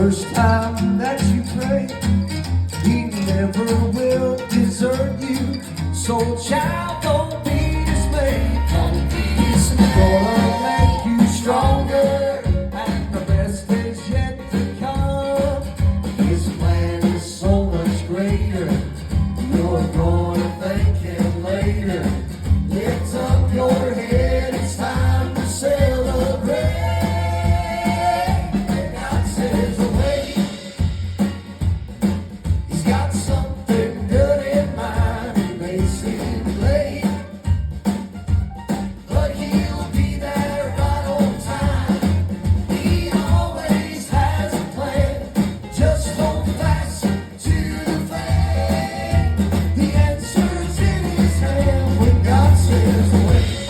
first time that you pray, He never will desert you. So child, don't be dismayed. He's gonna make you stronger, and the best is yet to come. His plan is so much greater. You're gonna thank Him later. Lift up your head, it's time to celebrate. And God says, wait, He's got something good in mind. It may seem late, but He'll be there right on time. He always has a plan. Just hold fast to the faith. The answer's in His hand when God says wait.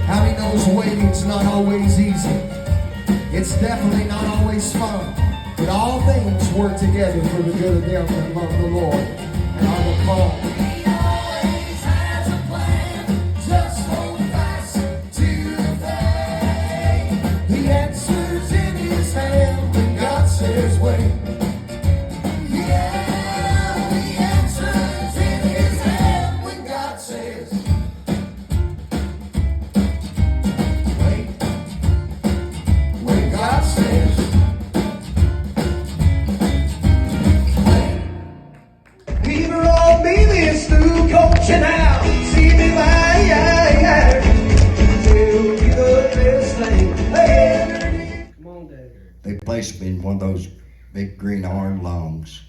How He knows waiting's not always easy. It's definitely not always fun. But all things work together for the good of them that love the Lord and are the called. He always has a plan. Just hold fast to the faith. The answer's in His hand when God says wait. Yeah, the answer's in His hand when God says wait. When God says Peter on me this new coaching out. See me later. Tell me the best thing ever. Come on, Dad. They placed me in one of those big green iron lungs.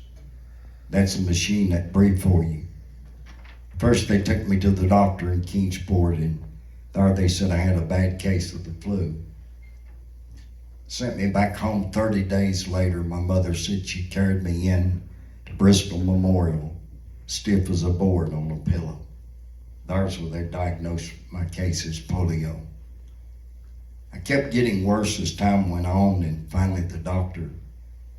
That's a machine that breathes for you. First they took me to the doctor in Kingsport, and there they said I had a bad case of the flu. Sent me back home 30 days later. My mother said she carried me in to Bristol Memorial, stiff as a board on a pillow. There's where they diagnosed my case as polio. I kept getting worse as time went on, and finally the doctor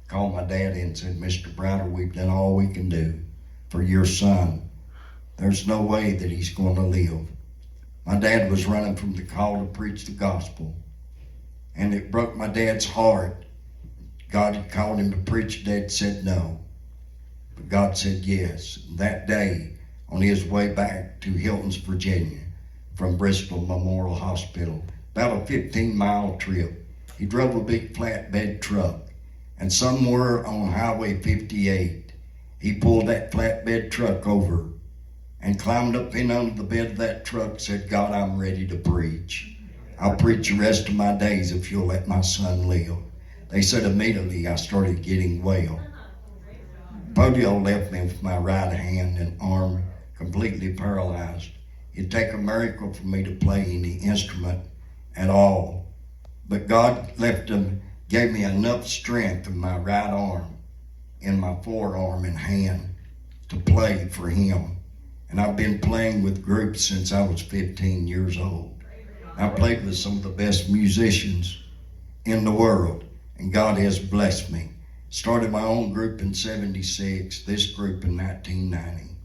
called my dad in and said, Mr. Browder, we've done all we can do for your son. There's no way that he's going to live. My dad was running from the call to preach the gospel, and it broke my dad's heart. God had called him to preach. Dad said no, but God said yes. That day, on his way back to Hilton's, Virginia, from Bristol Memorial Hospital, about a 15-mile trip, he drove a big flatbed truck, and somewhere on Highway 58, he pulled that flatbed truck over and climbed up in under the bed of that truck, said, God, I'm ready to preach. I'll preach the rest of my days if you'll let my son live. They said immediately I started getting well. Polio left me with my right hand and arm completely paralyzed. It'd take a miracle for me to play any instrument at all. But God gave me enough strength in my right arm, in my forearm and hand to play for Him. And I've been playing with groups since I was 15 years old. I played with some of the best musicians in the world, and God has blessed me. Started my own group in '76, this group in 1990.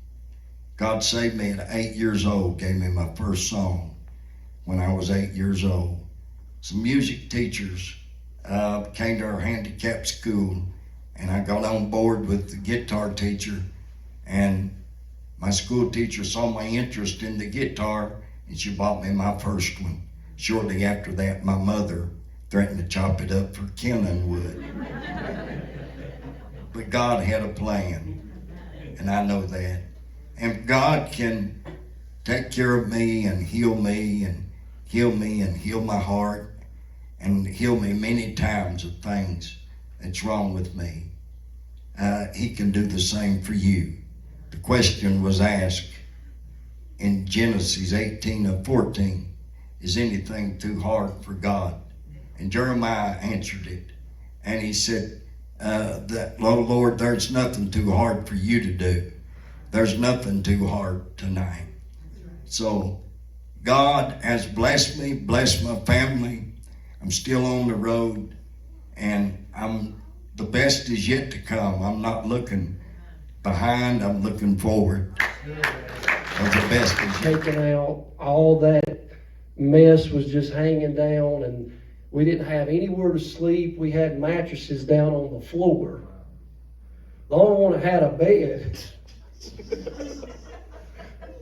God saved me at 8 years old, gave me my first song when I was 8 years old. Some music teachers came to our handicap school, and I got on board with the guitar teacher, and my school teacher saw my interest in the guitar, and she bought me my first one. Shortly after that, my mother threatened to chop it up for kindling wood. But God had a plan, and I know that. And God can take care of me and heal me and heal me and heal my heart and heal me many times of things that's wrong with me. He can do the same for you. The question was asked in Genesis 18:14, is anything too hard for God? And Jeremiah answered it, and he said, Lord, there's nothing too hard for you to do. There's nothing too hard tonight. So God has blessed me, blessed my family. I'm still on the road, and the best is yet to come. I'm not looking behind, I'm looking forward. The best is yet. Taking out all that mess was just hanging down, and We didn't have anywhere to sleep. We had mattresses down on the floor. The only one that had a bed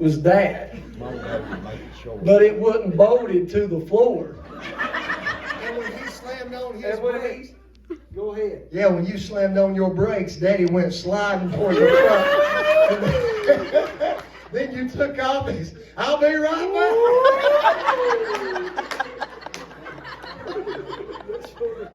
was Dad. But it wasn't bolted to the floor. And when he slammed on his And when brakes, Go ahead. yeah, when you slammed on your brakes, Daddy went sliding toward the front. Then you took off and he said, I'll be right back.